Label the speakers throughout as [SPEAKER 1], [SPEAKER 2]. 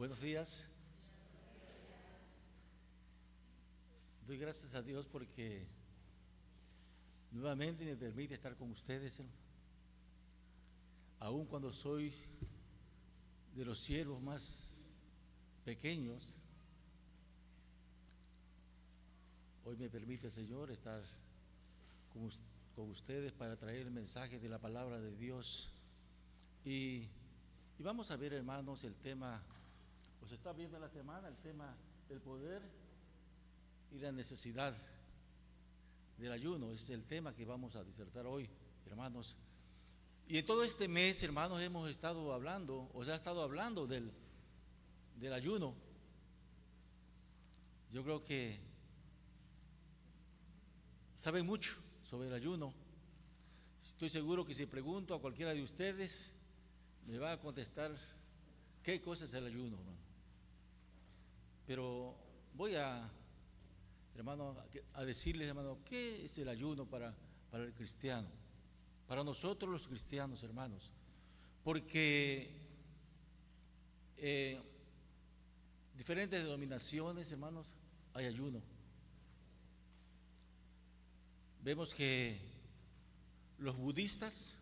[SPEAKER 1] Buenos días. Doy gracias a Dios porque nuevamente me permite estar con ustedes, aun cuando soy de los siervos más pequeños. Hoy me permite el Señor estar con ustedes para traer el mensaje de la palabra de Dios. Y vamos a ver, hermanos, el tema, pues está viendo la semana, el tema del poder y la necesidad del ayuno. Ese es el tema que vamos a disertar hoy, hermanos. Y en todo este mes, hermanos, hemos estado hablando, o se ha estado hablando del ayuno. Yo creo que saben mucho sobre el ayuno. Estoy seguro que si pregunto a cualquiera de ustedes, me va a contestar qué cosa es el ayuno, hermano. Pero voy hermano, a decirles, hermano, ¿qué es el ayuno para el cristiano? Para nosotros los cristianos, hermanos. Porque diferentes denominaciones, hermanos, hay ayuno. Vemos que los budistas,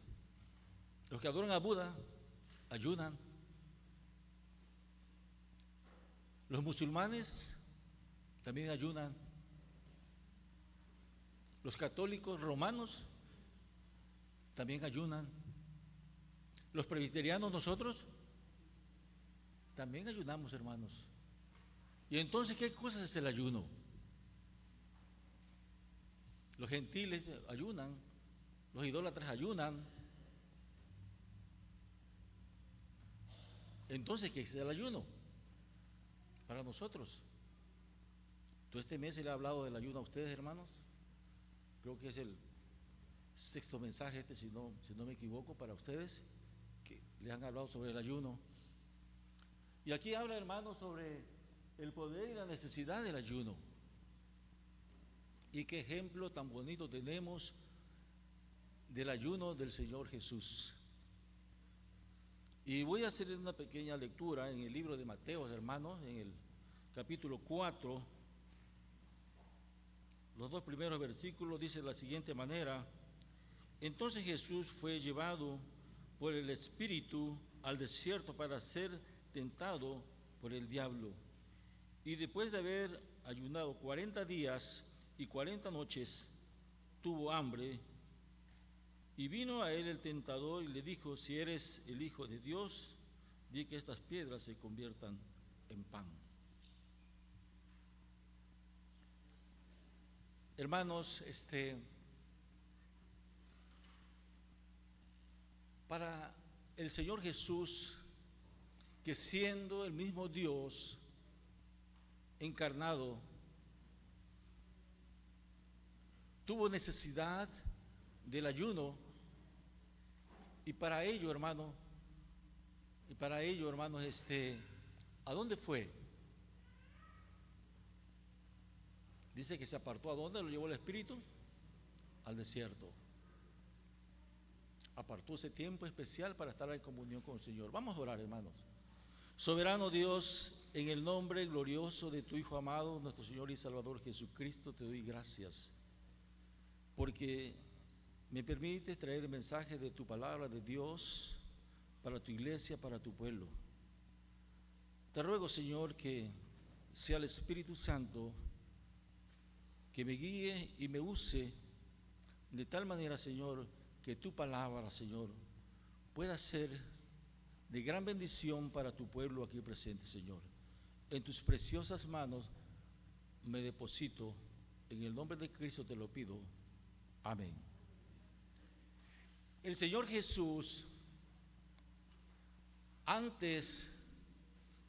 [SPEAKER 1] los que adoran a Buda, ayunan. Los musulmanes también ayunan. Los católicos romanos también ayunan. Los presbiterianos, nosotros también ayunamos, hermanos. Y entonces, ¿qué cosa es el ayuno? Los gentiles ayunan, los idólatras ayunan. Entonces, ¿qué es el ayuno para nosotros? Todo este mes se le ha hablado del ayuno a ustedes, hermanos. Creo que es el sexto mensaje si no me equivoco, para ustedes, que les han hablado sobre el ayuno. Y aquí habla, hermanos, sobre el poder y la necesidad del ayuno. Y qué ejemplo tan bonito tenemos del ayuno del Señor Jesús. Y voy a hacer una pequeña lectura en el libro de Mateo, hermanos, en el capítulo 4. Los dos primeros versículos dicen de la siguiente manera: entonces Jesús fue llevado por el Espíritu al desierto para ser tentado por el diablo. Y después de haber ayunado 40 días y 40 noches, tuvo hambre. Y vino a él el tentador y le dijo: si eres el Hijo de Dios, di que estas piedras se conviertan en pan. Hermanos, para el Señor Jesús, que siendo el mismo Dios encarnado, tuvo necesidad del ayuno, y para ello, hermanos, ¿a dónde fue? Dice que se apartó. ¿A dónde lo llevó el Espíritu? Al desierto. Apartó ese tiempo especial para estar en comunión con el Señor. Vamos a orar, hermanos. Soberano Dios, en el nombre glorioso de tu Hijo amado, nuestro Señor y Salvador Jesucristo, te doy gracias porque me permites traer el mensaje de tu palabra de Dios para tu iglesia, para tu pueblo. Te ruego, Señor, que sea el Espíritu Santo que me guíe y me use de tal manera, Señor, que tu palabra, Señor, pueda ser de gran bendición para tu pueblo aquí presente, Señor. En tus preciosas manos me deposito, en el nombre de Cristo te lo pido. Amén. El Señor Jesús, antes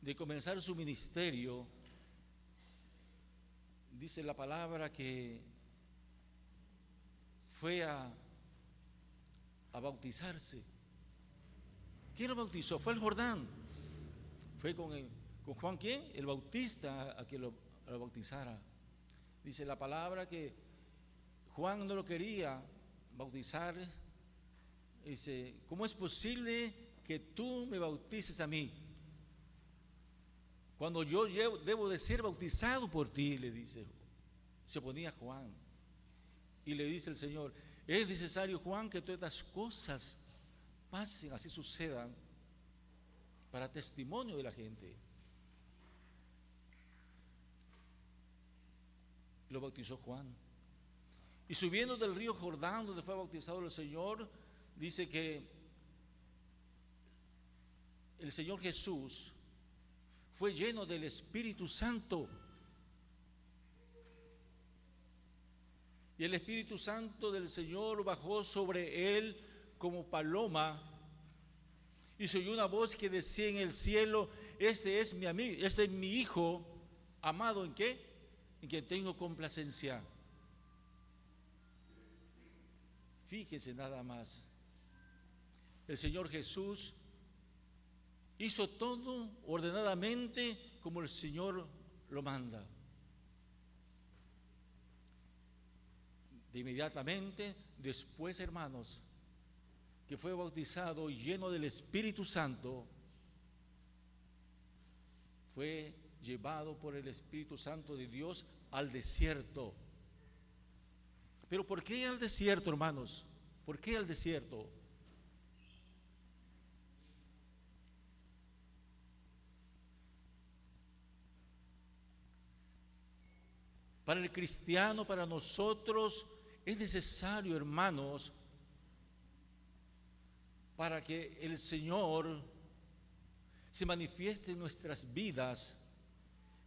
[SPEAKER 1] de comenzar su ministerio, dice la palabra que fue a bautizarse. ¿Quién lo bautizó? Fue el Jordán. Fue con Juan, ¿quién? El Bautista, a que lo bautizara. Dice la palabra que Juan no lo quería bautizar. Dice: ¿cómo es posible que tú me bautices a mí? Cuando yo debo de ser bautizado por ti, le dice, se ponía Juan. Y le dice el Señor, es necesario, Juan, que todas estas cosas pasen, así sucedan, para testimonio de la gente. Lo bautizó Juan. Y subiendo del río Jordán, donde fue bautizado el Señor, dice que el Señor Jesús fue lleno del Espíritu Santo. Y el Espíritu Santo del Señor bajó sobre él como paloma. Y se oyó una voz que decía en el cielo, este es mi amigo, este es mi Hijo amado, ¿en qué? En quien tengo complacencia. Fíjense nada más. El Señor Jesús hizo todo ordenadamente como el Señor lo manda. De inmediatamente después, hermanos, que fue bautizado y lleno del Espíritu Santo, fue llevado por el Espíritu Santo de Dios al desierto. Pero ¿por qué al desierto, hermanos? ¿Por qué al desierto? Para el cristiano, para nosotros, es necesario, hermanos, para que el Señor se manifieste en nuestras vidas,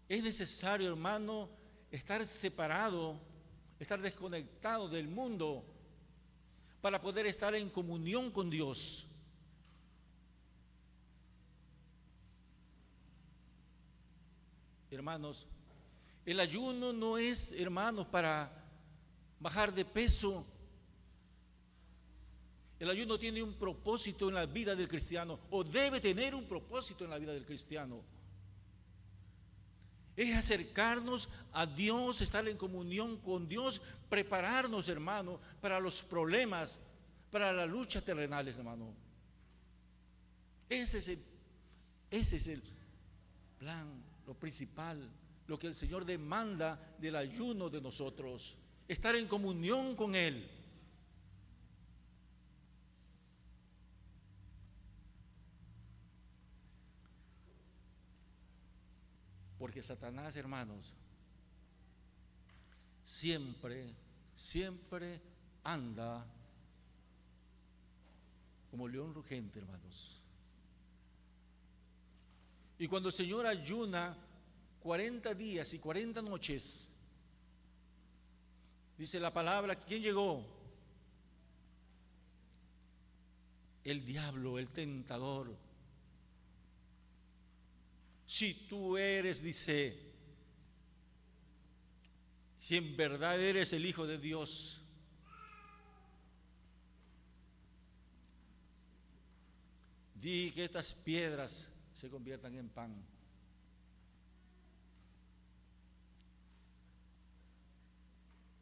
[SPEAKER 1] es necesario, hermano, estar separado, estar desconectado del mundo para poder estar en comunión con Dios. Hermanos, el ayuno no es, hermanos, para bajar de peso. El ayuno tiene un propósito en la vida del cristiano, o debe tener un propósito en la vida del cristiano. Es acercarnos a Dios, estar en comunión con Dios, prepararnos, hermano, para los problemas, para las luchas terrenales, hermano. Ese es el plan, lo principal, lo que el Señor demanda del ayuno de nosotros, estar en comunión con Él. Porque Satanás, hermanos, siempre anda como león rugente, hermanos. Y cuando el Señor ayuna 40 días y 40 noches, dice la palabra, ¿quién llegó? El diablo, el tentador. Si tú eres, dice, si en verdad eres el Hijo de Dios, di que estas piedras se conviertan en pan.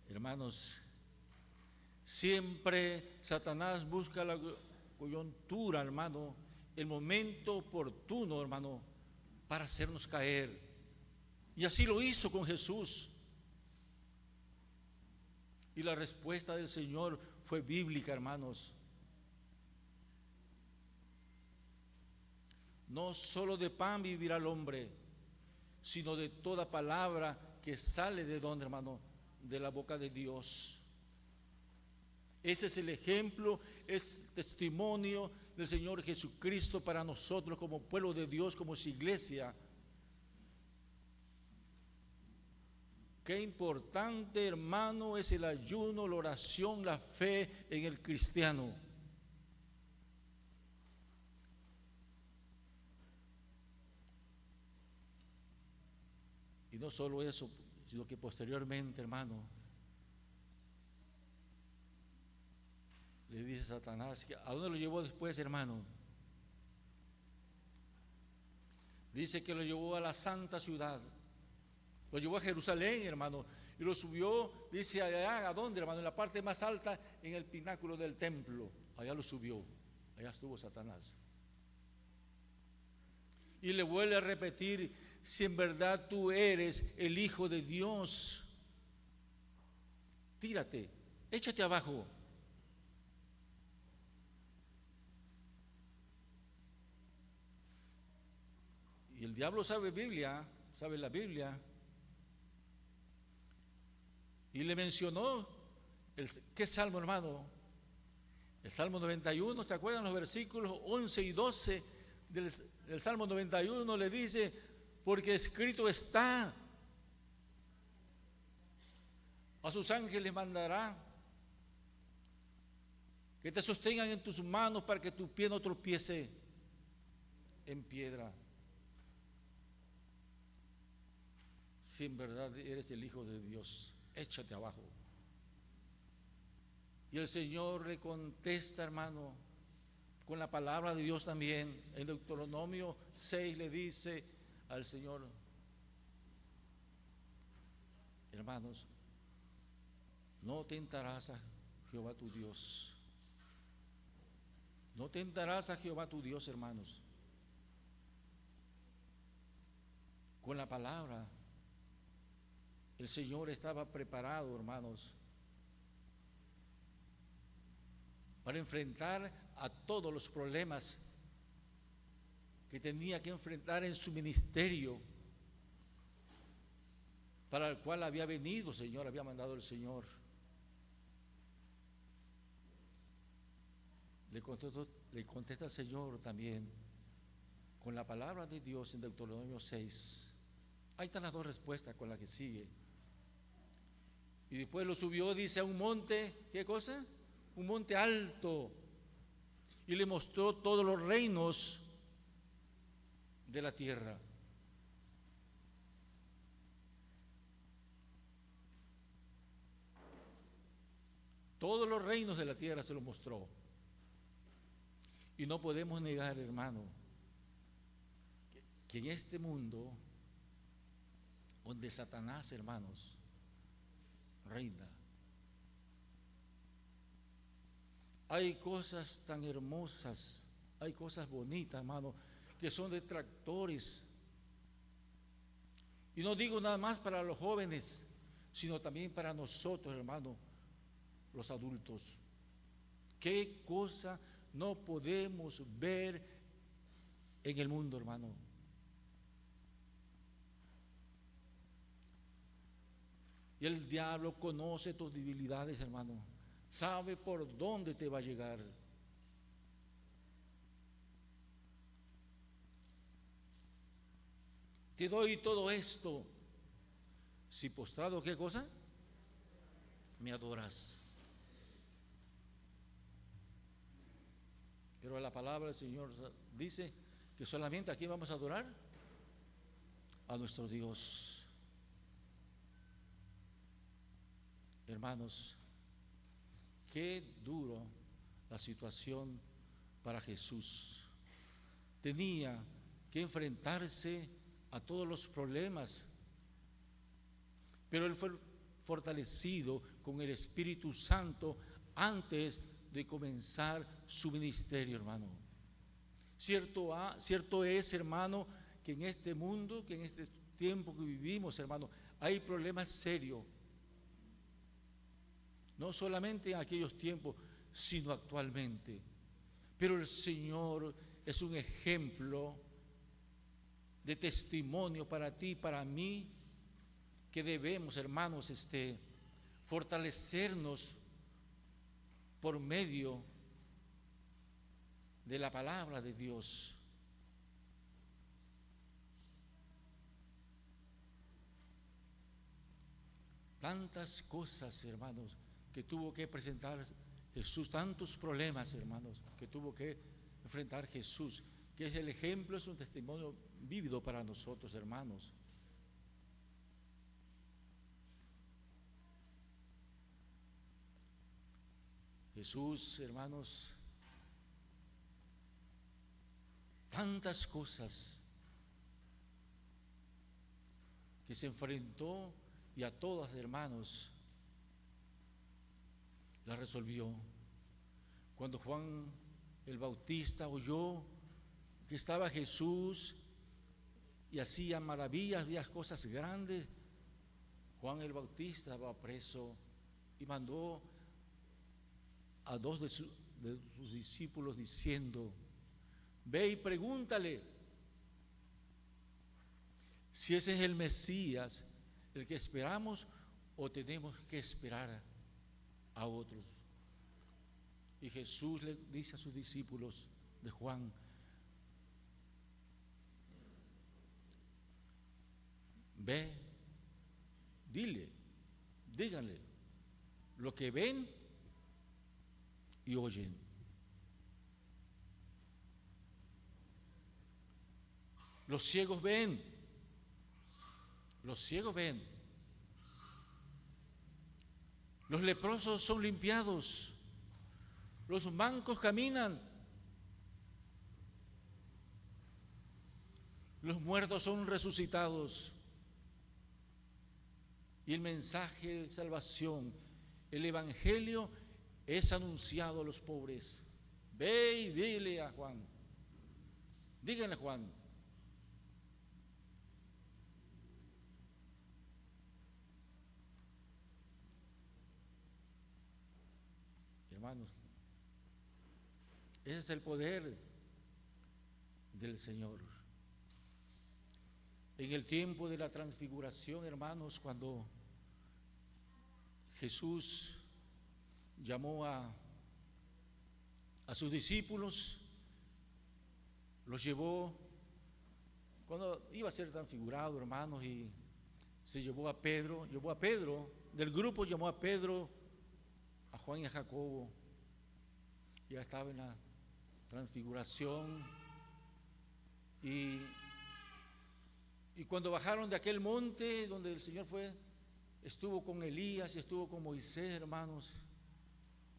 [SPEAKER 1] Hermanos, siempre Satanás busca la coyuntura, hermano, el momento oportuno, hermano, para hacernos caer. Y así lo hizo con Jesús. Y la respuesta del Señor fue bíblica, hermanos. No solo de pan vivirá el hombre, sino de toda palabra que sale de donde, hermano, de la boca de Dios. Ese es el ejemplo, es testimonio del Señor Jesucristo para nosotros como pueblo de Dios, como su iglesia. Qué importante, hermano, es el ayuno, la oración, la fe en el cristiano. Y no solo eso, sino que posteriormente, hermano, le dice Satanás, ¿a dónde lo llevó después, hermano? Dice que lo llevó a la santa ciudad, lo llevó a Jerusalén, hermano, y lo subió, dice allá, ¿a dónde, hermano? En la parte más alta, en el pináculo del templo, allá lo subió, allá estuvo Satanás. Y le vuelve a repetir, si en verdad tú eres el Hijo de Dios, tírate, échate abajo. Y el diablo sabe Biblia, sabe la Biblia. Y le mencionó, ¿qué salmo, hermano? El Salmo 91, ¿se acuerdan los versículos 11 y 12 del Salmo 91? Le dice, porque escrito está, a sus ángeles mandará, que te sostengan en tus manos para que tu pie no tropiece en piedra. Si en verdad eres el Hijo de Dios, échate abajo. Y el Señor le contesta, hermano, con la palabra de Dios también. En Deuteronomio 6 le dice al Señor, hermanos, no tentarás a Jehová tu Dios. No tentarás a Jehová tu Dios, hermanos. Con la palabra, el Señor estaba preparado, hermanos, para enfrentar a todos los problemas que tenía que enfrentar en su ministerio, para el cual había venido, Señor, había mandado el Señor. Le contesta el Señor también con la palabra de Dios en Deuteronomio 6. Ahí están las dos respuestas con las que sigue. Y después lo subió, dice, a un monte, ¿qué cosa? Un monte alto, y le mostró todos los reinos de la tierra. Todos los reinos de la tierra se los mostró. Y no podemos negar, hermano, que en este mundo, donde Satanás, hermanos, reina, hay cosas tan hermosas, hay cosas bonitas, hermano, que son detractores. Y no digo nada más para los jóvenes, sino también para nosotros, hermano, los adultos. ¿Qué cosa no podemos ver en el mundo, hermano? Y el diablo conoce tus debilidades, hermano. Sabe por dónde te va a llegar. Te doy todo esto, si postrado, ¿qué cosa? Me adoras. Pero la palabra del Señor dice que solamente aquí vamos a adorar a nuestro Dios. Hermanos, qué duro la situación para Jesús. Tenía que enfrentarse a todos los problemas, pero él fue fortalecido con el Espíritu Santo antes de comenzar su ministerio, hermano. Cierto es, hermano, que en este mundo, que en este tiempo que vivimos, hermano, hay problemas serios. No solamente en aquellos tiempos, sino actualmente. Pero el Señor es un ejemplo de testimonio para ti y para mí, que debemos, hermanos, fortalecernos por medio de la palabra de Dios. Tantas cosas, hermanos, que tuvo que presentar Jesús, tantos problemas, hermanos, que tuvo que enfrentar Jesús, que es el ejemplo, es un testimonio vívido para nosotros, hermanos. Jesús, hermanos, tantas cosas que se enfrentó, y a todas, hermanos, las resolvió. Cuando Juan el Bautista oyó que estaba Jesús y hacía maravillas, había cosas grandes, Juan el Bautista estaba preso y mandó a dos de sus discípulos diciendo: ve y pregúntale si ese es el Mesías, el que esperamos, o tenemos que esperar a otros. Y Jesús le dice a sus discípulos de Juan: ve, díganle lo que ven y oyen. Los ciegos ven, los leprosos son limpiados, los mancos caminan, los muertos son resucitados, y el mensaje de salvación, el evangelio, es anunciado a los pobres. Ve y dile a Juan, díganle a Juan. Hermanos, ese es el poder del Señor. En el tiempo de la transfiguración, hermanos, cuando Jesús llamó a sus discípulos, los llevó, cuando iba a ser transfigurado, hermanos, y se llevó a Pedro, del grupo llamó a Pedro, a Juan y a Jacobo. Ya estaba en la transfiguración, y cuando bajaron de aquel monte donde el Señor estuvo con Elías y estuvo con Moisés, hermanos,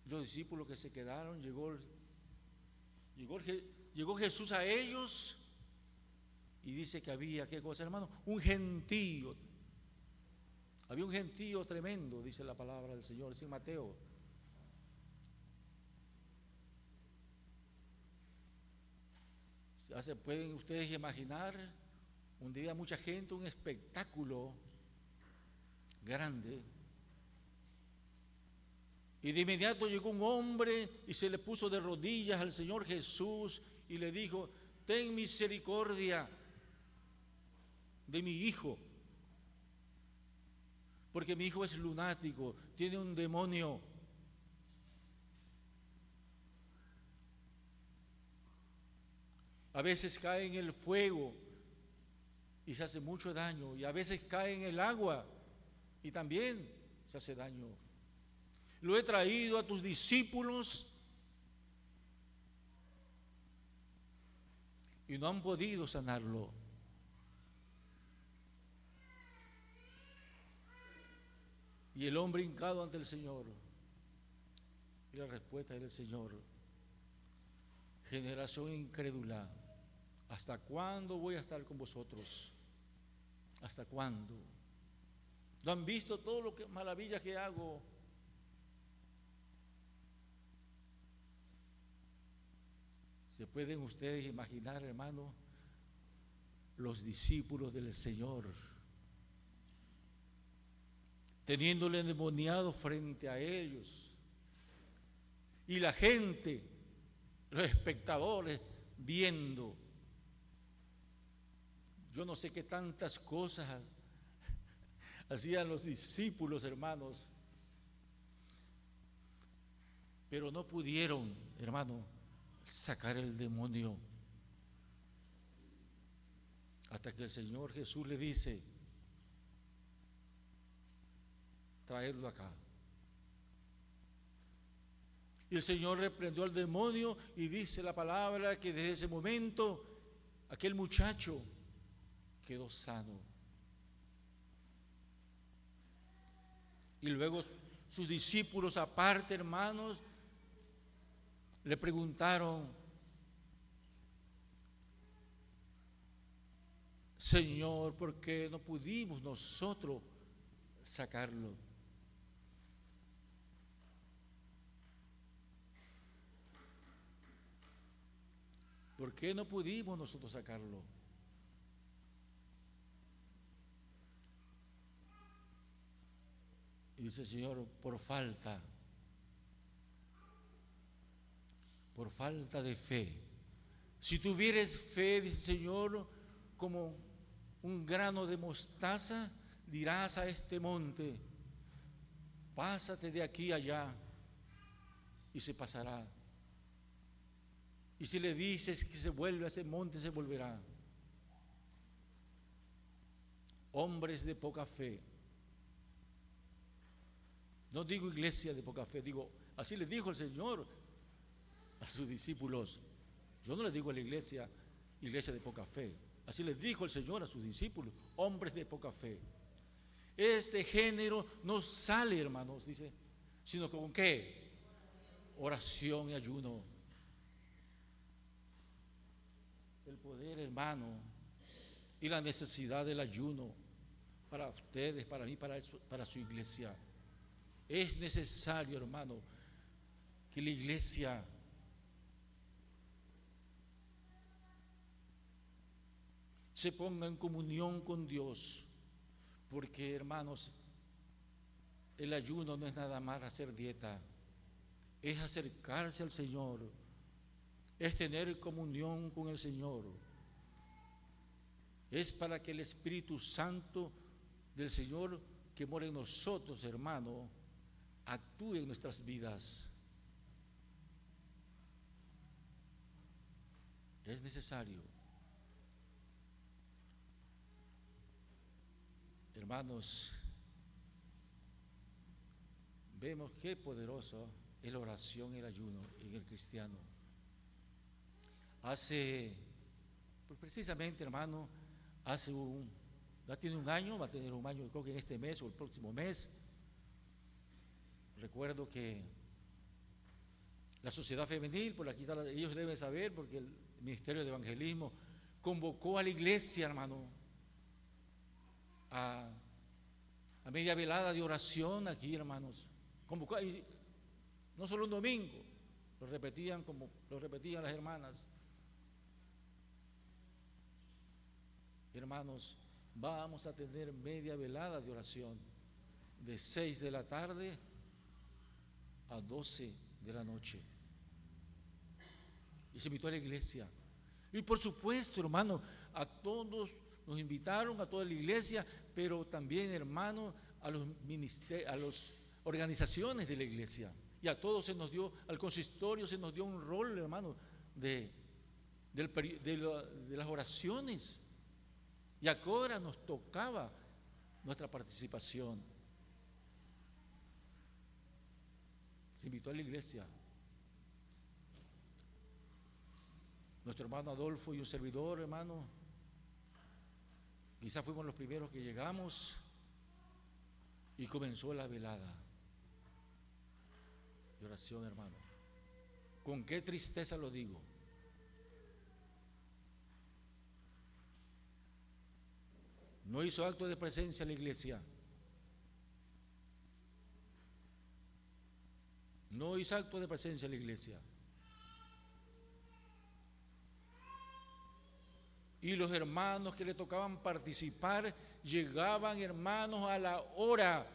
[SPEAKER 1] los discípulos que se quedaron, llegó Jesús a ellos, y dice que había, ¿qué cosa, hermano? Un gentío. Había un gentío tremendo, dice la palabra del Señor, es en Mateo. ¿Se pueden ustedes imaginar? Un día mucha gente, un espectáculo grande. Y de inmediato llegó un hombre y se le puso de rodillas al Señor Jesús y le dijo: ten misericordia de mi hijo, porque mi hijo es lunático, tiene un demonio. A veces cae en el fuego y se hace mucho daño, y a veces cae en el agua y también se hace daño. Lo he traído a tus discípulos y no han podido sanarlo. Y el hombre hincado ante el Señor, y la respuesta del Señor: generación incrédula, ¿hasta cuándo voy a estar con vosotros? ¿Hasta cuándo? ¿No han visto todo lo que maravillas que hago? ¿Se pueden ustedes imaginar, hermano, los discípulos del Señor teniéndole endemoniado frente a ellos, y la gente, los espectadores, viendo? Yo no sé qué tantas cosas hacían los discípulos, hermanos, pero no pudieron, hermano, sacar el demonio, hasta que el Señor Jesús le dice: traerlo acá. Y el Señor reprendió al demonio, y dice la palabra que desde ese momento aquel muchacho quedó sano. Y luego sus discípulos aparte, hermanos, le preguntaron: Señor, ¿por qué no pudimos nosotros sacarlo? ¿Por qué no pudimos nosotros sacarlo? Y dice el Señor, por falta de fe. Si tuvieres fe, dice el Señor, como un grano de mostaza, dirás a este monte, pásate de aquí allá, y se pasará. Y si le dices que se vuelve a ese monte, se volverá. Hombres de poca fe. No digo iglesia de poca fe, digo, así le dijo el Señor a sus discípulos. Yo no le digo a la iglesia de poca fe. Así les dijo el Señor a sus discípulos, hombres de poca fe. Este género no sale, hermanos, dice, sino con ¿qué? Oración y ayuno. El poder, hermano, y la necesidad del ayuno para ustedes, para mí, para su iglesia. Es necesario, hermano, que la iglesia se ponga en comunión con Dios, porque, hermanos, el ayuno no es nada más hacer dieta, es acercarse al Señor, es tener comunión con el Señor, es para que el Espíritu Santo del Señor que mora en nosotros, hermano, actúe en nuestras vidas. Es necesario. Hermanos, vemos qué poderoso es la oración y el ayuno en el cristiano. Precisamente, hermano, ya tiene un año, va a tener un año, creo que en este mes o el próximo mes. Recuerdo que la sociedad femenil, por aquí ellos deben saber, porque el Ministerio de Evangelismo convocó a la iglesia, hermano, a media velada de oración aquí, hermanos. Convocó, y no solo un domingo, lo repetían como lo repetían las hermanas. Hermanos, vamos a tener media velada de oración de 6 de la tarde a 12 de la noche. Y se invitó a la iglesia. Y por supuesto, hermano, a todos nos invitaron, a toda la iglesia, pero también, hermano, a las organizaciones de la iglesia. Y a todos se nos dio, al consistorio se nos dio un rol, hermano, de las oraciones. Y ahora nos tocaba nuestra participación. Se invitó a la iglesia. Nuestro hermano Adolfo y un servidor, hermano, quizás fuimos los primeros que llegamos y comenzó la velada de oración, hermano. Con qué tristeza lo digo. No hizo acto de presencia en la iglesia. No hizo acto de presencia en la iglesia. Y los hermanos que le tocaban participar llegaban, hermanos, a la hora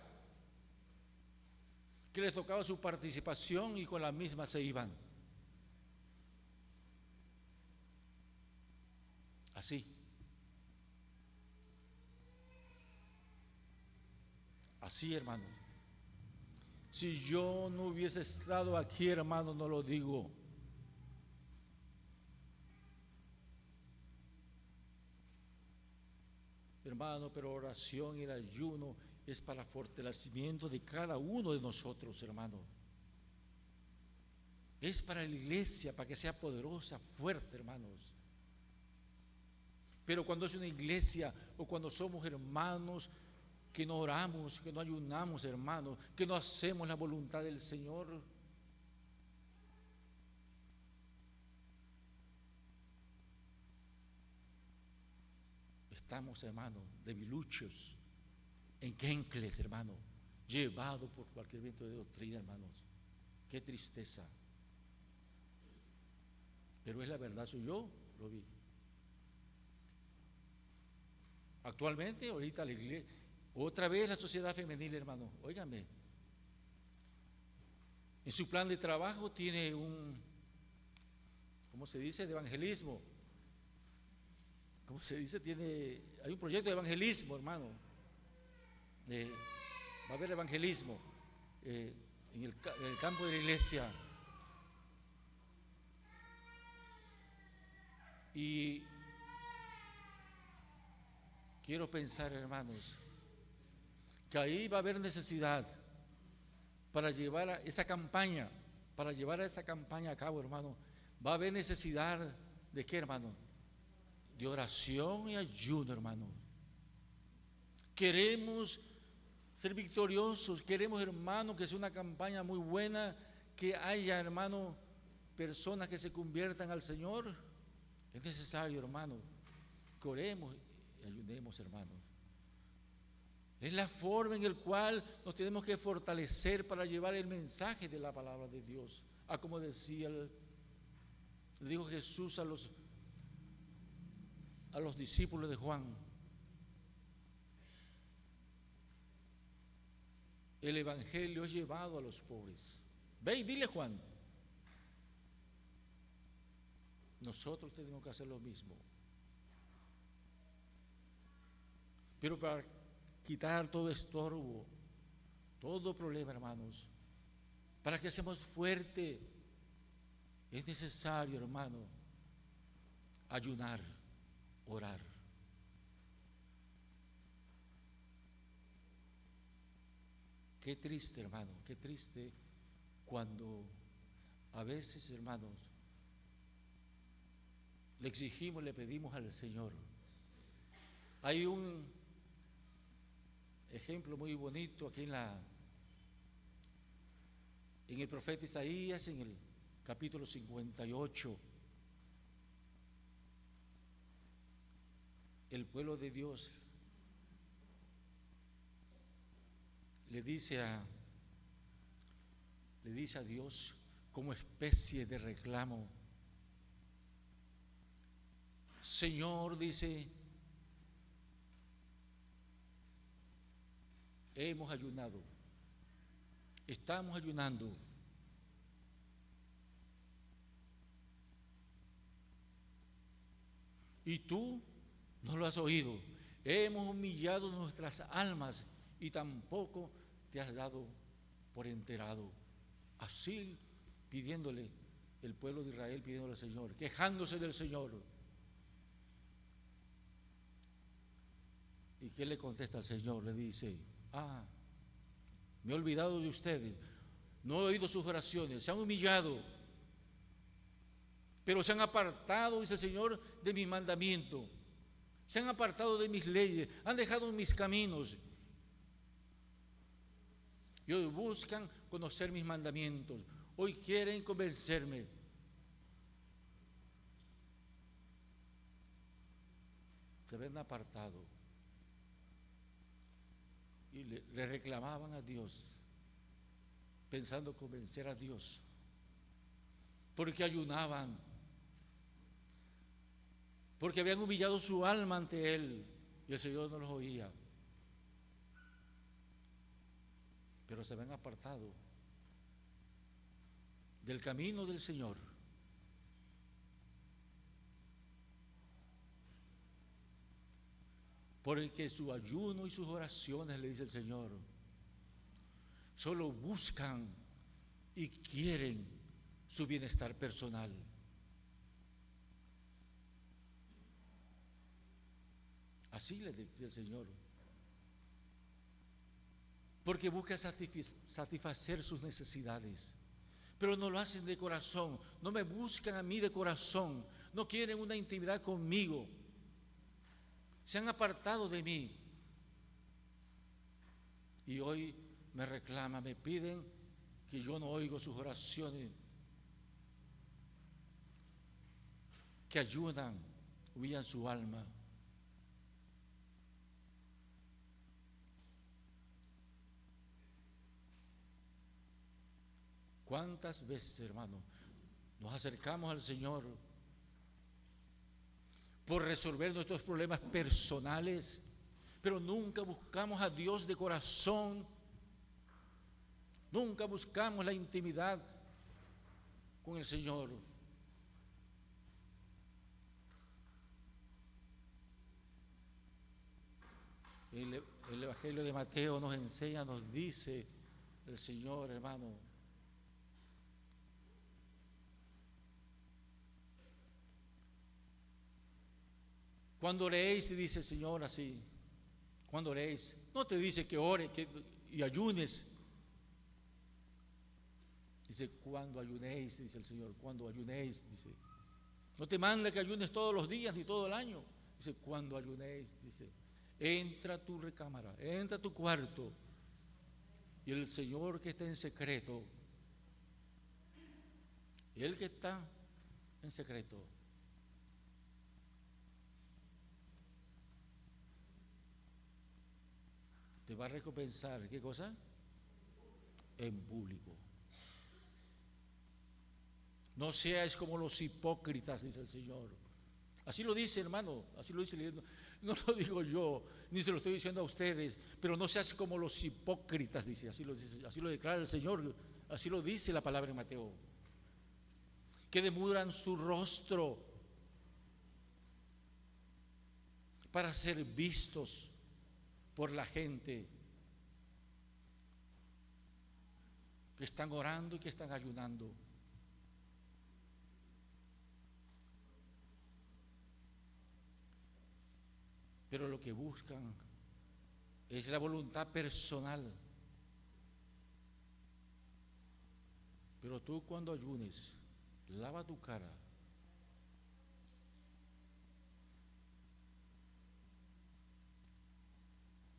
[SPEAKER 1] que les tocaba su participación y con la misma se iban. Así. Así, hermanos. Si yo no hubiese estado aquí, hermano, no lo digo. Hermano, pero oración y el ayuno es para fortalecimiento de cada uno de nosotros, hermano. Es para la iglesia, para que sea poderosa, fuerte, hermanos. Pero cuando es una iglesia o cuando somos hermanos que no oramos, que no ayunamos, hermanos, que no hacemos la voluntad del Señor, estamos, hermanos, debiluchos, enquencles, hermano, llevados por cualquier viento de doctrina, hermanos. Qué tristeza. Pero es la verdad, yo lo vi. Actualmente, ahorita la iglesia, otra vez la sociedad femenil, hermano, óigame, En su plan de trabajo tiene ¿cómo se dice? De evangelismo. ¿Cómo se dice? Hay un proyecto de evangelismo, hermano. Va a haber evangelismo en el campo de la iglesia. Y quiero pensar, hermanos, que ahí va a haber necesidad para llevar a esa campaña a cabo, hermano. Va a haber necesidad de ¿qué, hermano? De oración y ayuno, hermano. Queremos ser victoriosos, queremos, hermano, que sea una campaña muy buena, que haya, hermano, personas que se conviertan al Señor. Es necesario, hermano, que oremos y ayunemos, hermanos. Es la forma en la cual nos tenemos que fortalecer para llevar el mensaje de la palabra de Dios. Como decía, le dijo Jesús a los discípulos de Juan: el evangelio es llevado a los pobres. Ve y dile, Juan. Nosotros tenemos que hacer lo mismo. Pero para quitar todo estorbo, todo problema, hermanos, para que seamos fuertes, es necesario, hermano, ayunar, orar. Qué triste, hermano, qué triste cuando a veces, hermanos, le exigimos, le pedimos al Señor. Hay un ejemplo muy bonito aquí en el profeta Isaías, en el capítulo 58. El pueblo de Dios le dice a Dios como especie de reclamo: Señor, dice, hemos ayunado, estamos ayunando, y tú no lo has oído. Hemos humillado nuestras almas y tampoco te has dado por enterado. Así pidiéndole el pueblo de Israel, pidiéndole al Señor, quejándose del Señor. ¿Y qué le contesta al Señor? Le dice: me he olvidado de ustedes, no he oído sus oraciones, se han humillado, pero se han apartado, dice el Señor, de mis mandamientos, se han apartado de mis leyes, han dejado mis caminos y hoy buscan conocer mis mandamientos, hoy quieren convencerme. Se ven apartados y le reclamaban a Dios, pensando convencer a Dios, porque ayunaban, porque habían humillado su alma ante Él y el Señor no los oía. Pero se ven apartados del camino del Señor. Porque su ayuno y sus oraciones, le dice el Señor, solo buscan y quieren su bienestar personal. Así le dice el Señor. Porque busca satisfacer sus necesidades, pero no lo hacen de corazón, no me buscan a mí de corazón, no quieren una intimidad conmigo, se han apartado de mí y hoy me reclaman, me piden que yo no oigo sus oraciones, que ayudan, humillan su alma. ¿Cuántas veces, hermano, nos acercamos al Señor por resolver nuestros problemas personales, pero nunca buscamos a Dios de corazón? Nunca buscamos la intimidad con el Señor. El Evangelio de Mateo nos enseña, nos dice el Señor, hermano, cuando oréis, dice el Señor así, cuando oréis, no te dice que ore y ayunes. Dice, cuando ayunéis, dice el Señor, cuando ayunéis, dice. No te manda que ayunes todos los días ni todo el año. Dice, cuando ayunéis, dice, entra a tu recámara, entra a tu cuarto, y el Señor que está en secreto, el que está en secreto, te va a recompensar. ¿Qué cosa? En público. No seas como los hipócritas, dice el Señor. Así lo dice, hermano, así lo dice. No lo digo yo, ni se lo estoy diciendo a ustedes, pero no seas como los hipócritas, dice, así lo declara el Señor, así lo dice la palabra en Mateo. Que demudan su rostro para ser vistos por la gente, que están orando y que están ayunando. Pero lo que buscan es la voluntad personal. Pero tú, cuando ayunes, lava tu cara.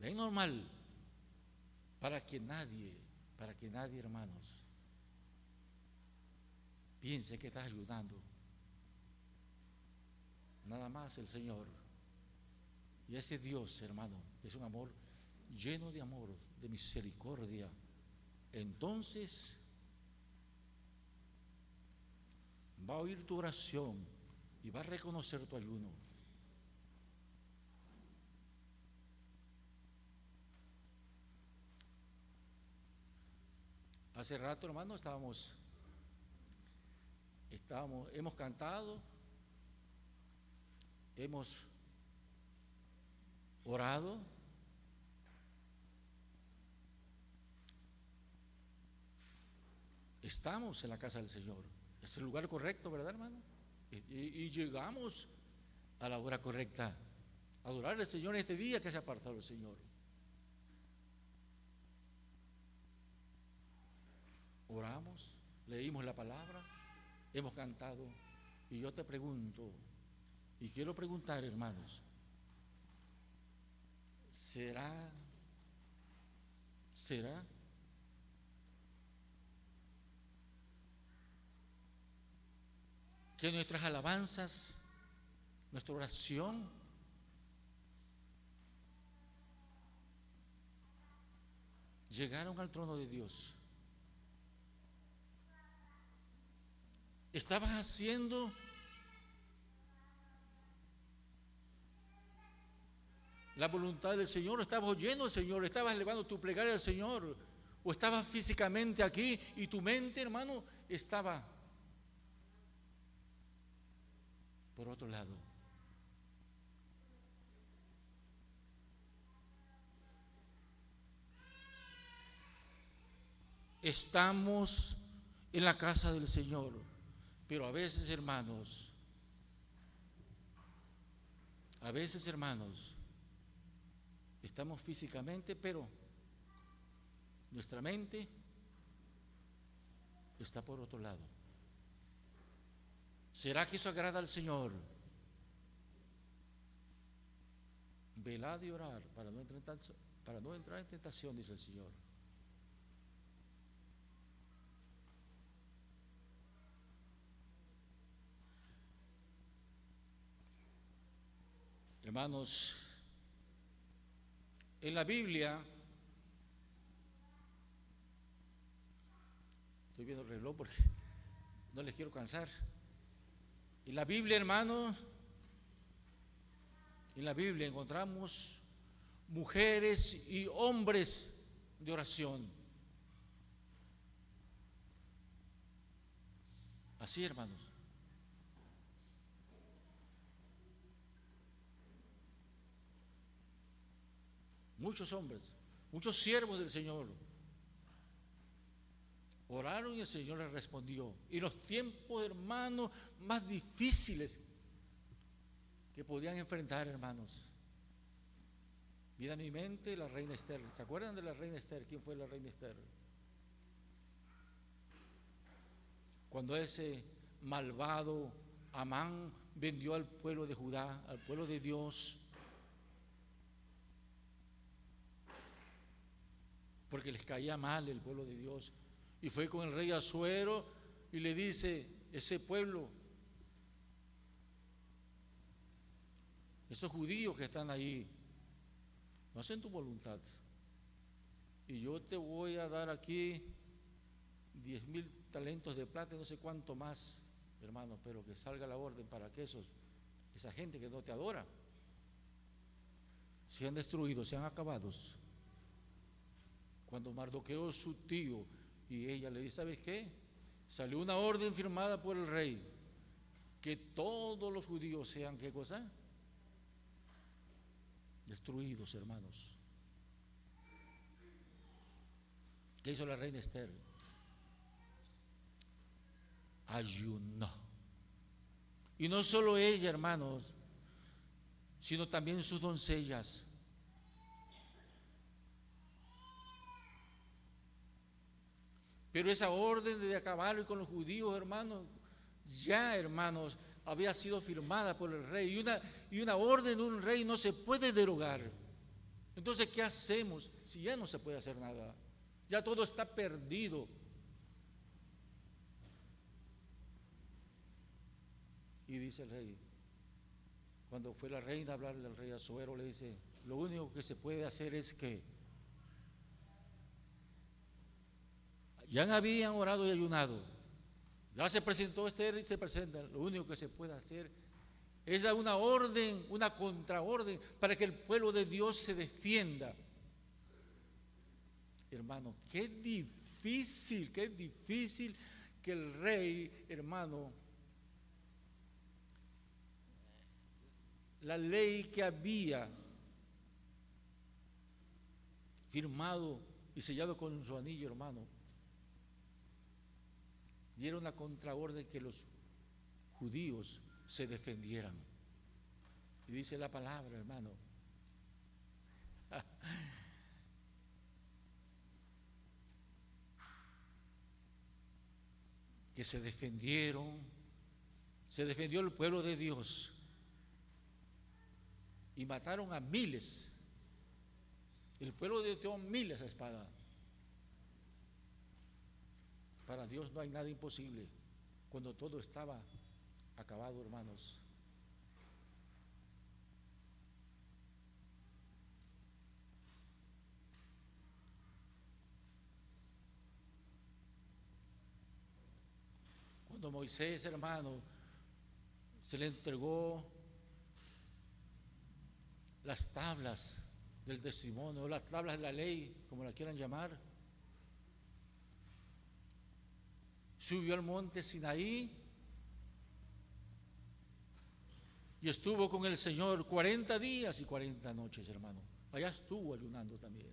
[SPEAKER 1] Es normal, para que nadie, hermanos, piense que estás ayudando. Nada más el Señor. Y ese Dios, hermano, es un amor lleno de amor, de misericordia. Entonces va a oír tu oración y va a reconocer tu ayuno. Hace rato, hermano, hemos cantado, hemos orado. Estamos en la casa del Señor. Es el lugar correcto, ¿verdad, hermano? Y llegamos a la hora correcta. Adorar al Señor este día que se ha apartado el Señor. Oramos, leímos la palabra, hemos cantado. Y yo te pregunto, y quiero preguntar, hermanos, ¿será que nuestras alabanzas, nuestra oración, llegaron al trono de Dios? ¿Estabas haciendo la voluntad del Señor? ¿Estabas oyendo al Señor? ¿Estabas elevando tu plegaria al Señor? ¿O estabas físicamente aquí y tu mente, hermano, estaba por otro lado? Estamos en la casa del Señor, pero a veces, hermanos, estamos físicamente, pero nuestra mente está por otro lado. ¿Será que eso agrada al Señor? Velad y orar para no entrar en tentación, dice el Señor. Hermanos, en la Biblia, estoy viendo el reloj porque no les quiero cansar. En la Biblia, hermanos, en la Biblia encontramos mujeres y hombres de oración. Así, hermanos. Muchos hombres, muchos siervos del Señor oraron y el Señor les respondió. Y los tiempos, hermanos, más difíciles que podían enfrentar, hermanos. Viene a mi mente la reina Esther. ¿Se acuerdan de la reina Esther? ¿Quién fue la reina Esther? Cuando ese malvado Amán vendió al pueblo de Judá, al pueblo de Dios, porque les caía mal el pueblo de Dios, y fue con el rey Asuero y le dice: ese pueblo, esos judíos que están ahí, no hacen tu voluntad, y yo te voy a dar aquí 10,000 talentos de plata y no sé cuánto más, hermano, pero que salga la orden para que esa gente que no te adora sean destruidos, sean acabados. Cuando Mardoqueo, su tío, y ella le dice: ¿sabes qué? Salió una orden firmada por el rey que todos los judíos sean, ¿qué cosa? Destruidos, hermanos. ¿Qué hizo la reina Esther? Ayunó. Y no solo ella, hermanos, sino también sus doncellas. Pero esa orden de acabar con los judíos, hermanos, ya, hermanos, había sido firmada por el rey. Y una orden de un rey no se puede derogar. Entonces, ¿qué hacemos si ya no se puede hacer nada? Ya todo está perdido. Y dice el rey, cuando fue la reina a hablarle al rey Asuero, le dice: lo único que se puede hacer es que ya habían orado y ayunado, ya se presentó Esther y se presenta, lo único que se puede hacer es dar una orden, una contraorden, para que el pueblo de Dios se defienda. Hermano, qué difícil que el rey, hermano, la ley que había firmado y sellado con su anillo, hermano, diera una contraorden que los judíos se defendieran. Y dice la palabra, hermano, que se defendió el pueblo de Dios y mataron a miles. El pueblo de Dios dio miles a espada. Para Dios no hay nada imposible cuando todo estaba acabado, hermanos. Cuando Moisés, hermano, se le entregó las tablas del testimonio, o las tablas de la ley, como la quieran llamar, subió al monte Sinaí y estuvo con el Señor 40 días y 40 noches, hermano. Allá estuvo ayunando también.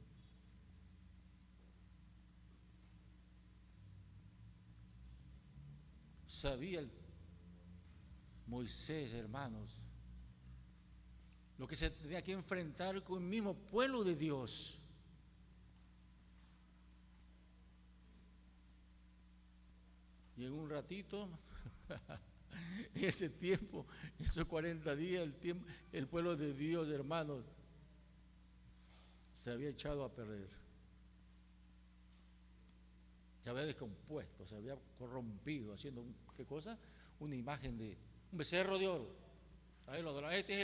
[SPEAKER 1] Sabía Moisés, hermanos, lo que se tenía que enfrentar con el mismo pueblo de Dios. Y en un ratito, en ese tiempo, esos 40 días, el pueblo de Dios, hermanos, se había echado a perder. Se había descompuesto, se había corrompido, haciendo, ¿qué cosa? Una imagen de un becerro de oro. Ahí lo adoran. Este es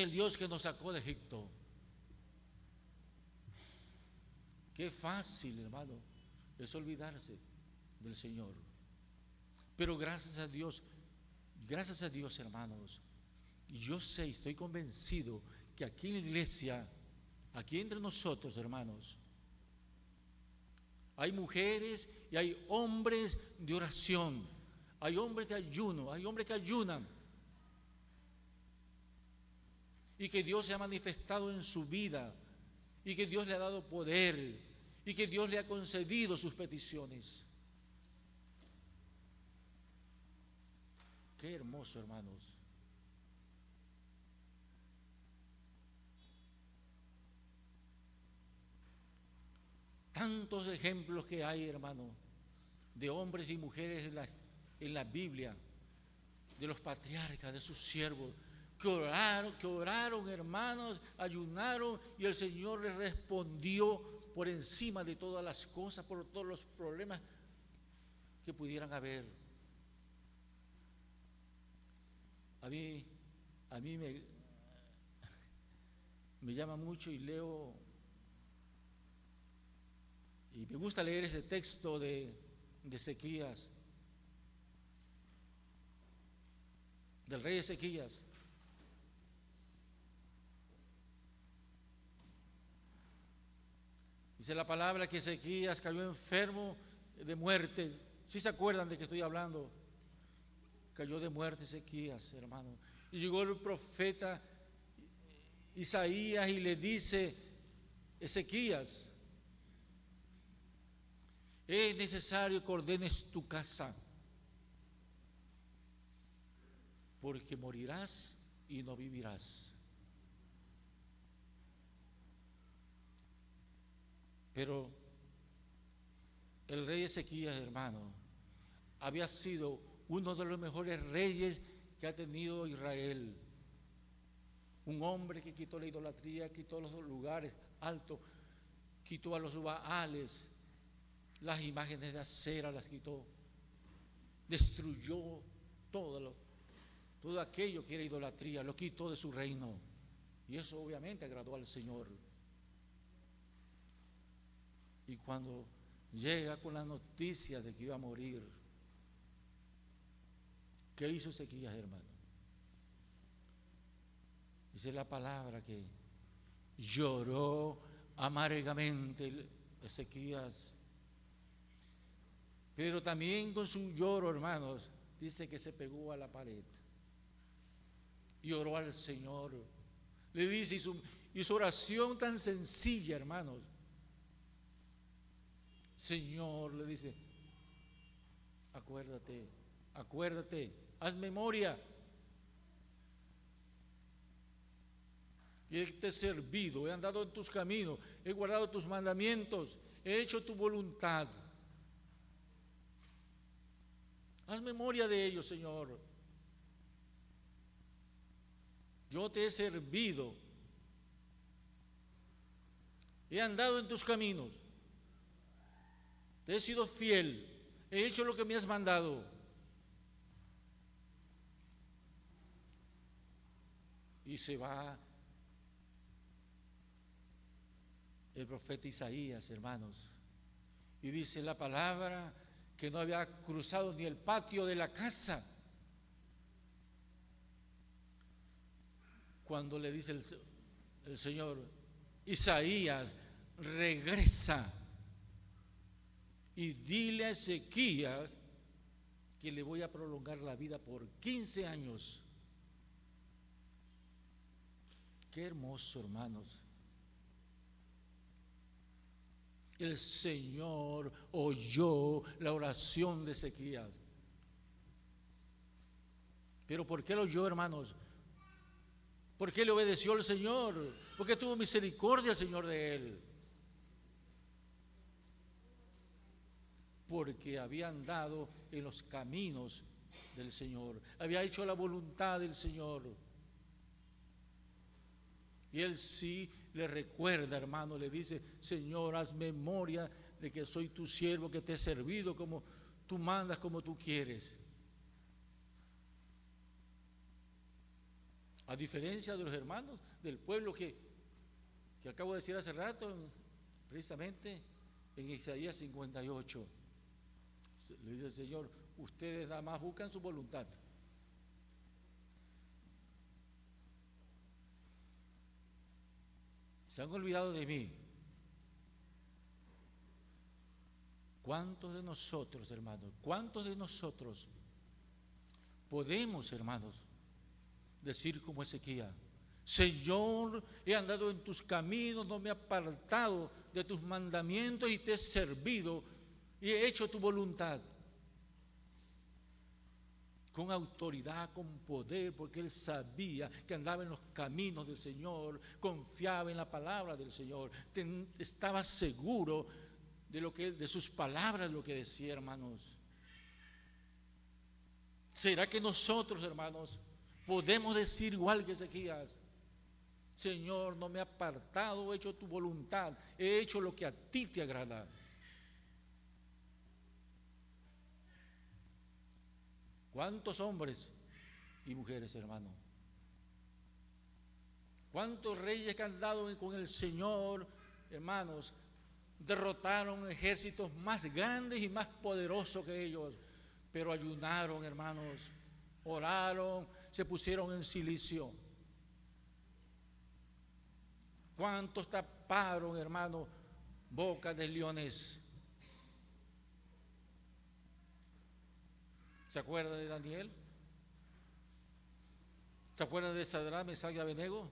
[SPEAKER 1] el Dios que nos sacó de Egipto. Qué fácil, hermano, es olvidarse del Señor. Pero gracias a Dios, hermanos, yo sé, estoy convencido que aquí en la iglesia, aquí entre nosotros, hermanos, Hay mujeres y hay hombres de oración. Hay hombres de ayuno, hay hombres que ayunan. Y que Dios se ha manifestado en su vida. Y que Dios le ha dado poder. Y que Dios le ha concedido sus peticiones. Qué hermoso, hermanos. Tantos ejemplos que hay, hermano, de hombres y mujeres en la Biblia, de los patriarcas, de sus siervos, que oraron, hermanos, ayunaron, y el Señor les respondió por encima de todas las cosas, por todos los problemas que pudieran haber. A mí me llama mucho y leo, y me gusta leer ese texto de Ezequías, del rey Ezequías. Dice la palabra que Ezequías cayó enfermo de muerte. ¿Sí se acuerdan de que estoy hablando? Cayó de muerte Ezequías, hermano. Y llegó el profeta Isaías y le dice: Ezequías, es necesario que ordenes tu casa, porque morirás y no vivirás. Pero el rey Ezequías, hermano, había sido uno de los mejores reyes que ha tenido Israel. Un hombre que quitó la idolatría, quitó los lugares altos, quitó a los baales, las imágenes de acera las quitó, destruyó todo aquello que era idolatría, lo quitó de su reino. Y eso obviamente agradó al Señor. Y cuando llega con la noticia de que iba a morir, ¿qué hizo Ezequías, hermano? Dice la palabra que lloró amargamente Ezequías. Pero también con su lloro, hermanos, dice que se pegó a la pared y oró al Señor. Le dice, y su oración tan sencilla, hermanos. Señor, le dice, acuérdate, haz memoria. Y te he servido, he andado en tus caminos, he guardado tus mandamientos, he hecho tu voluntad. Haz memoria de ello, Señor. Yo te he servido, he andado en tus caminos, te he sido fiel, he hecho lo que me has mandado. Y se va el profeta Isaías, hermanos, y dice la palabra que no había cruzado ni el patio de la casa cuando le dice el Señor: Isaías, regresa y dile a Ezequías que le voy a prolongar la vida por 15 años. Qué hermoso, hermanos. El Señor oyó la oración de Ezequías. ¿Pero por qué lo oyó, hermanos? ¿Por qué le obedeció al Señor? Porque tuvo misericordia el Señor de él. Porque había andado en los caminos del Señor, había hecho la voluntad del Señor. Y él sí le recuerda, hermano, le dice: Señor, haz memoria de que soy tu siervo, que te he servido como tú mandas, como tú quieres. A diferencia de los hermanos del pueblo que acabo de decir hace rato, precisamente en Isaías 58, le dice el Señor: ustedes nada más buscan su voluntad. Se han olvidado de mí. ¿Cuántos de nosotros, hermanos, cuántos de nosotros podemos, hermanos, decir como Ezequiel: Señor, he andado en tus caminos, no me he apartado de tus mandamientos y te he servido y he hecho tu voluntad? Con autoridad, con poder, porque él sabía que andaba en los caminos del Señor, confiaba en la palabra del Señor, estaba seguro de sus palabras, lo que decía, hermanos. ¿Será que nosotros, hermanos, podemos decir igual que Ezequías: Señor, no me he apartado, he hecho tu voluntad, he hecho lo que a ti te agrada? ¿Cuántos hombres y mujeres, hermano? ¿Cuántos reyes que han dado con el Señor, hermanos, derrotaron ejércitos más grandes y más poderosos que ellos, pero ayunaron, hermanos, oraron, se pusieron en silicio? ¿Cuántos taparon, hermano, bocas de leones? ¿Se acuerda de Daniel? ¿Se acuerda de Sadrach, Mesach y Abednego?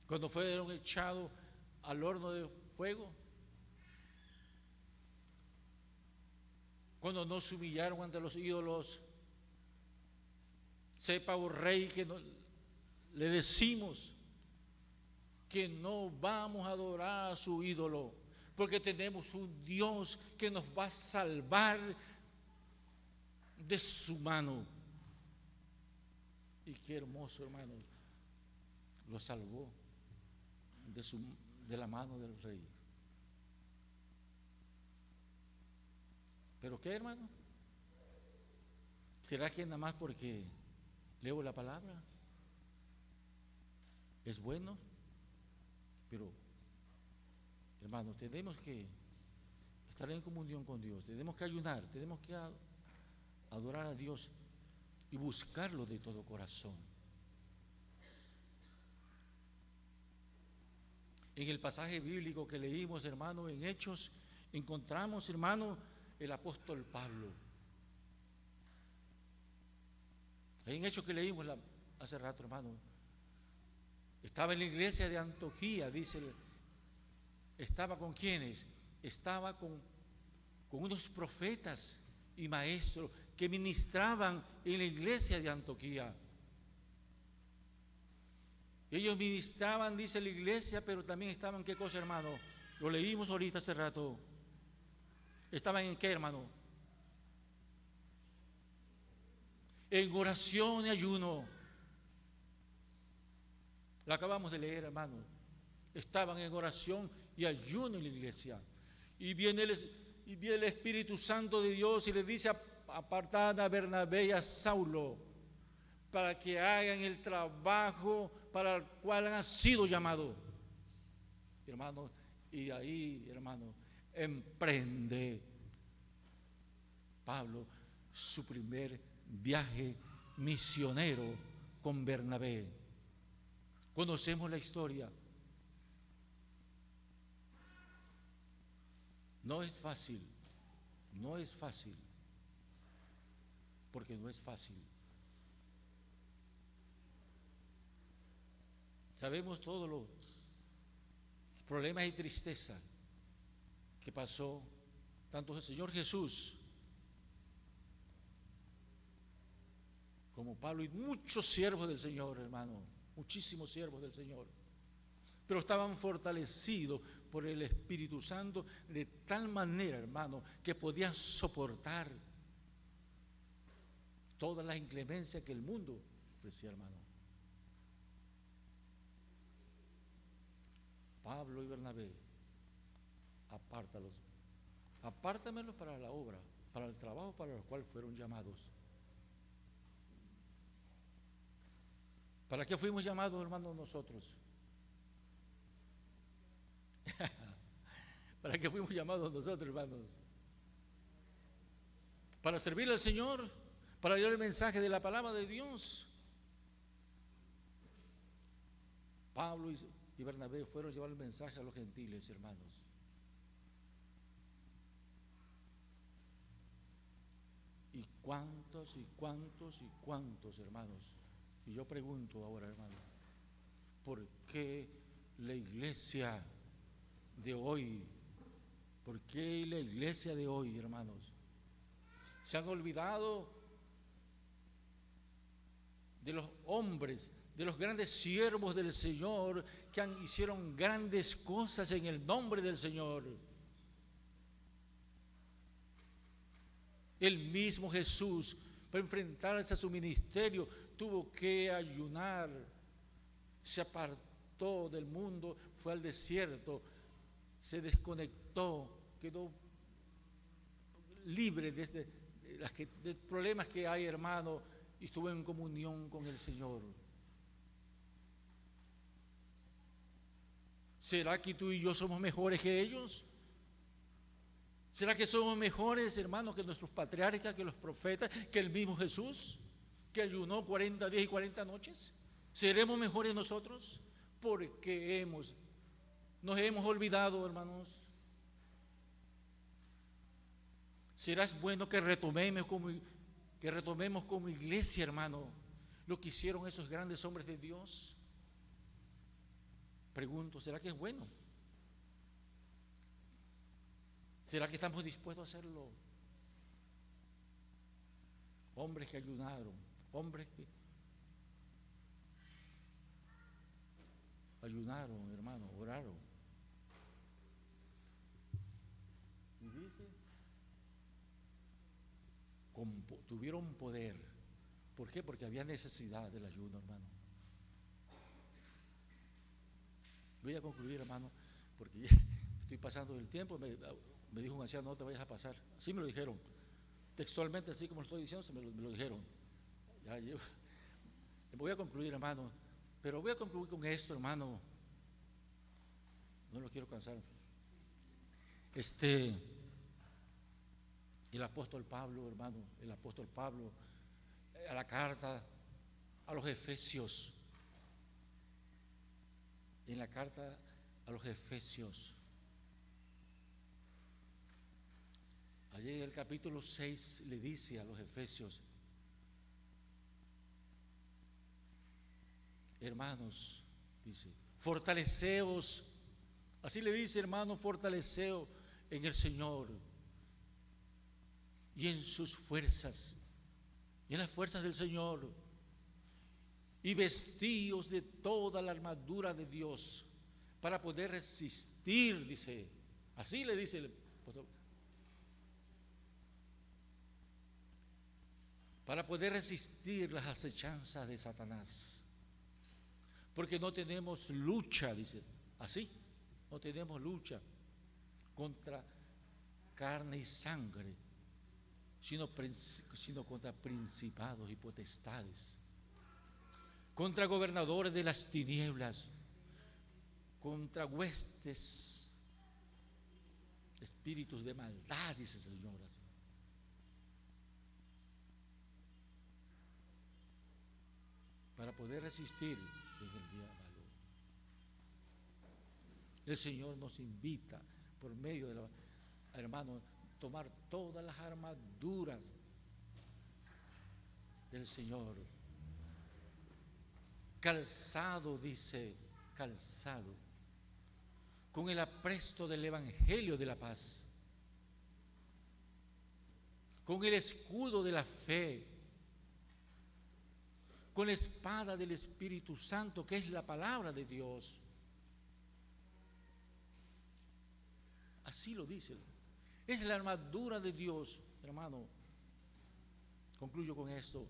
[SPEAKER 1] Cuando fueron echados al horno de fuego, cuando no se humillaron ante los ídolos. Sepa, oh rey, que le decimos que no vamos a adorar a su ídolo, porque tenemos un Dios que nos va a salvar de su mano. Y qué hermoso, hermano, lo salvó de la mano del rey. ¿Pero qué, hermano? ¿Será que nada más porque leo la palabra es bueno? Pero, hermanos, tenemos que estar en comunión con Dios, tenemos que ayunar, tenemos que adorar a Dios y buscarlo de todo corazón. En el pasaje bíblico que leímos, hermano, en Hechos, encontramos, hermano, el apóstol Pablo. En Hechos que leímos hace rato, hermano, estaba en la iglesia de Antioquía, dice. ¿Estaba con quiénes? Estaba con unos profetas y maestros que ministraban en la iglesia de Antioquía. Ellos ministraban, dice la iglesia, pero también estaban, ¿qué cosa, hermano? Lo leímos ahorita hace rato. ¿Estaban en qué, hermano? En oración y ayuno. La acabamos de leer, hermano. Estaban en oración y ayuno en la iglesia. Y viene el Espíritu Santo de Dios y le dice: apartad a Bernabé y a Saulo para que hagan el trabajo para el cual han sido llamados. Hermano, y ahí, hermano, emprende Pablo su primer viaje misionero con Bernabé. Conocemos la historia. No es fácil, porque no es fácil. Sabemos todos los problemas y tristeza que pasó tanto el Señor Jesús como Pablo y muchos siervos del Señor, hermano, muchísimos siervos del Señor, pero estaban fortalecidos por el Espíritu Santo de tal manera, hermano, que podían soportar todas las inclemencias que el mundo ofrecía, hermano. Pablo y Bernabé, apártamelos para la obra, para el trabajo para el cual fueron llamados. ¿Para qué fuimos llamados, hermanos, nosotros? ¿Para qué fuimos llamados nosotros, hermanos? Para servir al Señor, para llevar el mensaje de la palabra de Dios. Pablo y Bernabé fueron a llevar el mensaje a los gentiles, hermanos. Y cuántos y cuántos y cuántos, hermanos. Y yo pregunto ahora, hermano, ¿por qué la iglesia de hoy, por qué la iglesia de hoy, hermanos, se han olvidado de los hombres, de los grandes siervos del Señor que hicieron grandes cosas en el nombre del Señor? El mismo Jesús, para enfrentarse a su ministerio, tuvo que ayunar, se apartó del mundo, fue al desierto, se desconectó, quedó libre de problemas que hay, hermano, y estuvo en comunión con el Señor. ¿Será que tú y yo somos mejores que ellos? ¿Será que somos mejores, hermanos, que nuestros patriarcas, que los profetas, que el mismo Jesús, que ayunó 40 días y 40 noches? ¿Seremos mejores nosotros? Porque nos hemos olvidado, hermanos. ¿Será bueno que retomemos como iglesia, hermano, lo que hicieron esos grandes hombres de Dios? Pregunto, ¿será que es bueno? ¿Será que estamos dispuestos a hacerlo? Hombres que ayunaron, hombres que ayunaron, hermano, oraron. Y dice, tuvieron poder. ¿Por qué? Porque había necesidad del ayuno, hermano. Voy a concluir, hermano, porque ya estoy pasando el tiempo. Me dijo un anciano, no te vayas a pasar. Así me lo dijeron, textualmente, así como lo estoy diciendo, me lo dijeron. Ya, voy a concluir, hermano, pero voy a concluir con esto, hermano. No lo quiero cansar. El apóstol Pablo, hermano, a la carta a los Efesios, en la carta a los Efesios, allí en el capítulo 6 le dice a los Efesios, hermanos, dice, fortaleceos, así le dice, hermano, fortaleceos en el Señor y en sus fuerzas, y en las fuerzas del Señor, y vestíos de toda la armadura de Dios para poder resistir, dice, así le dice el apóstol, para poder resistir las acechanzas de Satanás, porque no tenemos lucha, dice, así, no tenemos lucha contra carne y sangre, sino contra principados y potestades, contra gobernadores de las tinieblas, contra huestes, espíritus de maldad, dice el Señor. Para poder resistir en el día malo. El Señor nos invita por medio de hermano, tomar todas las armaduras del Señor. Calzado, dice, calzado, con el apresto del Evangelio de la paz, con el escudo de la fe, con la espada del Espíritu Santo, que es la palabra de Dios. Así lo dice. Es la armadura de Dios, hermano. Concluyo con esto.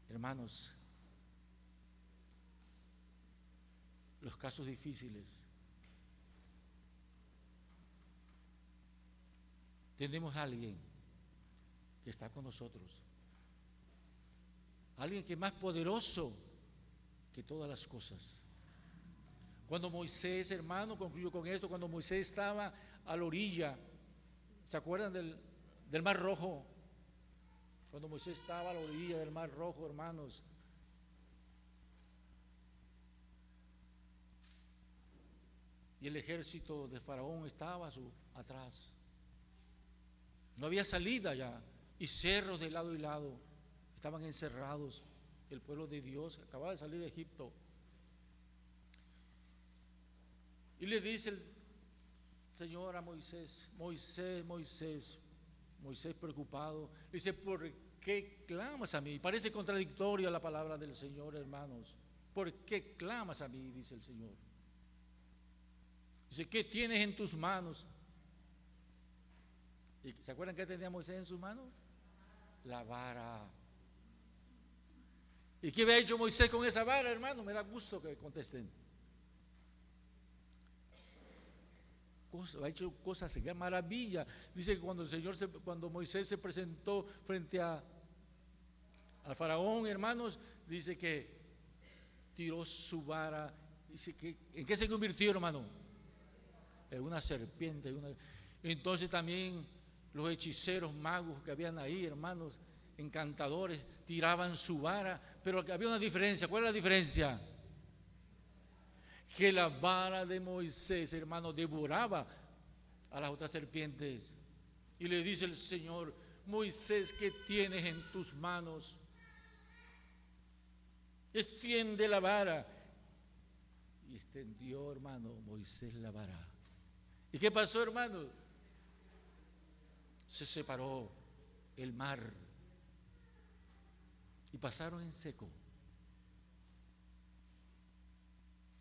[SPEAKER 1] Hermanos, los casos difíciles. Tenemos a alguien que está con nosotros. Alguien que es más poderoso que todas las cosas. Cuando Moisés, hermano, concluyo con esto, cuando Moisés estaba a la orilla, ¿se acuerdan del Mar Rojo? Cuando Moisés estaba a la orilla del Mar Rojo, hermanos, y el ejército de Faraón estaba atrás. No había salida ya, y cerros de lado y lado estaban encerrados. El pueblo de Dios acababa de salir de Egipto. Y le dice el Señor a Moisés: Moisés, Moisés. Moisés, preocupado, dice: ¿por qué clamas a mí? Parece contradictoria la palabra del Señor, hermanos. ¿Por qué clamas a mí?, dice el Señor. Dice: ¿qué tienes en tus manos? ¿Y se acuerdan qué tenía Moisés en sus manos? La vara. ¿Y qué había hecho Moisés con esa vara, hermano? Me da gusto que contesten. Ha hecho cosas, qué maravilla. Dice que cuando Moisés se presentó frente al faraón, hermanos, dice que tiró su vara. Dice que, ¿en qué se convirtió, hermano? En una serpiente. Entonces también los hechiceros magos que habían ahí, hermanos, encantadores, tiraban su vara, pero había una diferencia. ¿Cuál es la diferencia? Que la vara de Moisés, hermano, devoraba a las otras serpientes. Y le dice el Señor: Moisés, ¿qué tienes en tus manos? Extiende la vara. Y extendió, hermano, Moisés la vara. ¿Y qué pasó, hermano? Se separó el mar y pasaron en seco.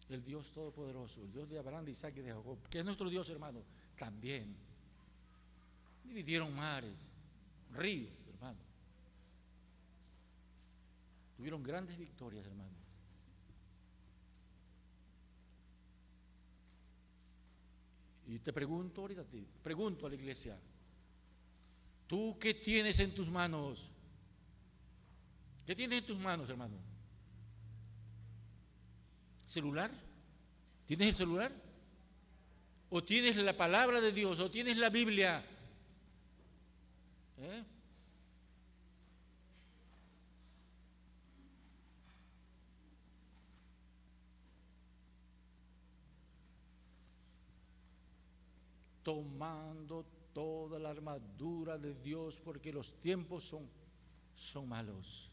[SPEAKER 1] El Dios Todopoderoso, el Dios de Abraham, de Isaac y de Jacob, que es nuestro Dios, hermano, también dividieron mares, ríos, hermano. Tuvieron grandes victorias, hermano. Y te pregunto ahorita, pregunto a la iglesia: ¿tú qué tienes en tus manos? ¿Qué tienes en tus manos, hermano? ¿Celular? ¿Tienes el celular? ¿O tienes la palabra de Dios? ¿O tienes la Biblia? Tomando toda la armadura de Dios, porque los tiempos son malos.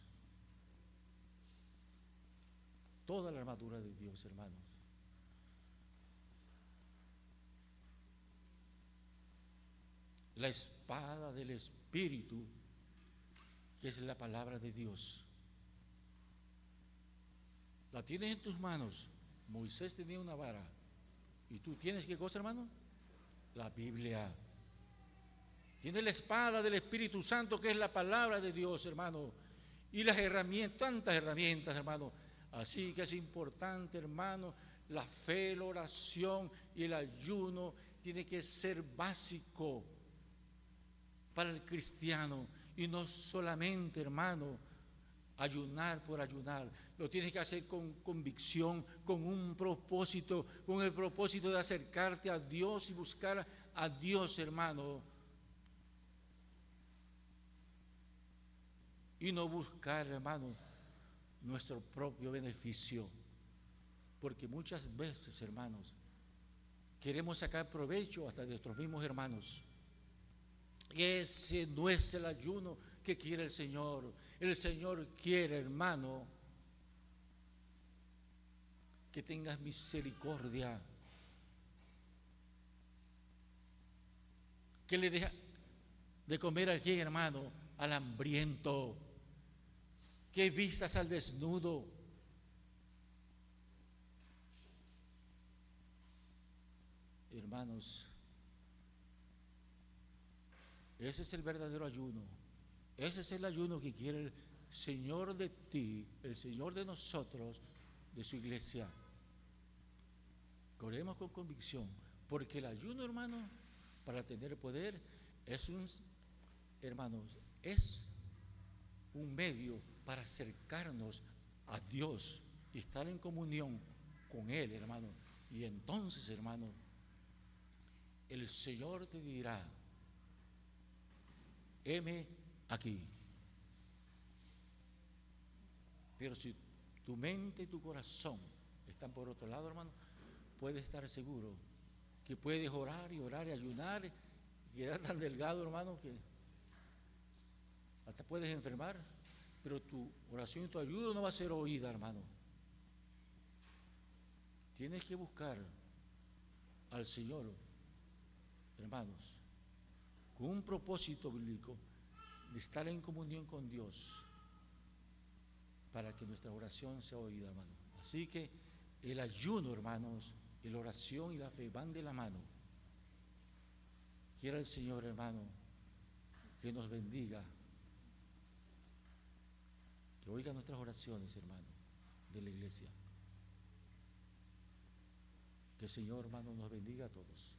[SPEAKER 1] Toda la armadura de Dios, hermanos. La espada del Espíritu, que es la palabra de Dios. La tienes en tus manos. Moisés tenía una vara. ¿Y tú tienes qué cosa, hermano? La Biblia. Tienes la espada del Espíritu Santo, que es la palabra de Dios, hermano. Y las herramientas, tantas herramientas, hermano. Así que es importante, hermano, la fe, la oración y el ayuno tiene que ser básico para el cristiano, y no solamente, hermano, ayunar por ayunar. Lo tienes que hacer con convicción, con un propósito, con el propósito de acercarte a Dios y buscar a Dios, hermano, y no buscar, hermano, nuestro propio beneficio, porque muchas veces, hermanos, queremos sacar provecho hasta de nuestros mismos hermanos. Ese no es el ayuno que quiere el Señor. El Señor quiere, hermano, que tengas misericordia, que le deja de comer a quien, hermano, al hambriento, que vistas al desnudo. Hermanos, ese es el verdadero ayuno. Ese es el ayuno que quiere el Señor de ti, el Señor de nosotros, de su iglesia. Oremos con convicción, porque el ayuno, hermano, para tener poder es un medio para acercarnos a Dios y estar en comunión con Él, hermano. Y entonces, hermano, el Señor te dirá: heme aquí. Pero si tu mente y tu corazón están por otro lado, hermano, puedes estar seguro que puedes orar y orar y ayunar y quedar tan delgado, hermano, que hasta puedes enfermar, pero tu oración y tu ayuda no va a ser oída, hermano. Tienes que buscar al Señor, hermanos, con un propósito bíblico de estar en comunión con Dios para que nuestra oración sea oída, hermano. Así que el ayuno, hermanos, y la oración y la fe van de la mano. Quiera el Señor, hermano, que nos bendiga, que oiga nuestras oraciones, hermano, de la iglesia. Que el Señor, hermano, nos bendiga a todos.